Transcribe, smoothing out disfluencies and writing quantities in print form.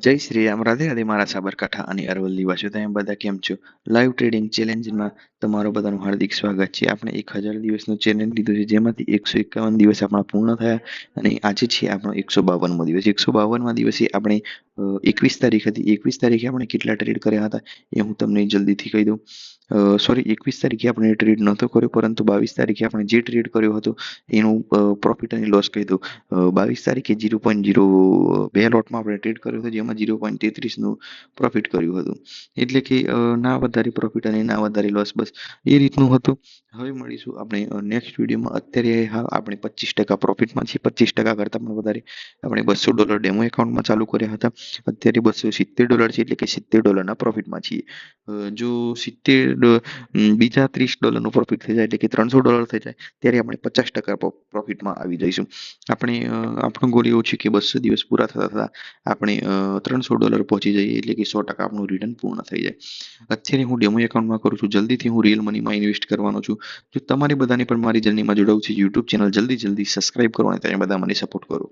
જય શ્રી રામ, રાધે રાધે મારા સાબરકાંઠા અને અરવલ્લી વાસીઓ. તમે બધા કેમ છો? લાઈવ ટ્રેડિંગ ચેલેન્જમાં તમારું બધાનું હાર્દિક સ્વાગત છે. આપણે 1000 દિવસનું ચેલેન્જ લીધું છે, જેમાંથી 151 દિવસ આપણા પૂર્ણ થયા અને આજે છે આપણો 152મો દિવસ. 152મા દિવસે આપણે 21 તારીખ હતી. 21 તારીખે આપણે કેટલા ટ્રેડ કર્યા હતા એ હું તમને જલ્દીથી કહી દઉં. સોરી, 21 તારીખે આપણે ટ્રેડ નહોતો કર્યો, પરંતુ 22 તારીખે આપણે જે ટ્રેડ કર્યો હતો એનું પ્રોફિટ અને લોસ કહી દઉં. 22 તારીખે 0.02 લોટમાં આપણે ટ્રેડ કર્યો હતો, જેમાં 0.33નું પ્રોફિટ કર્યું હતું. એટલે કે ના વધારે પ્રોફિટ અને ના વધારે લોસ, બસ એ રીતનું હતું. હવે મળીશું આપણે નેક્સ્ટ વિડીયોમાં. અત્યારે હા આપણે 25% પ્રોફિટમાં છીએ. 25% કરતાં પણ વધારે આપણે $200 ડેમો એકાઉન્ટમાં ચાલુ કર્યા હતા. અત્યારે $270 છે, એટલે કે $70ના પ્રોફિટમાં છીએ. જો બીજા $30નું પ્રોફિટ થઈ જાય, એટલે કે $300 થઈ જાય, ત્યારે આપણે 50% પ્રોફિટમાં આવી જઈશું. આપણો ગોલ એવો છે કે 200 દિવસ પૂરા થતા થતા આપણે $300 પહોંચી જઈએ, એટલે કે 100% આપણું રિટર્ન પૂર્ણ થઈ જાય. અત્યારે હું ડેમો એકાઉન્ટમાં કરું છું, જલ્દીથી હું રિયલ મનીમાં ઇન્વેસ્ટ કરવાનો છું. જો તમારે બધાને પણ મારી જર્નીમાં જોડાવું છે, યુટ્યુબ ચેનલ જલ્દી સબસ્ક્રાઇબ કરો અને તમે બધા મને સપોર્ટ કરો.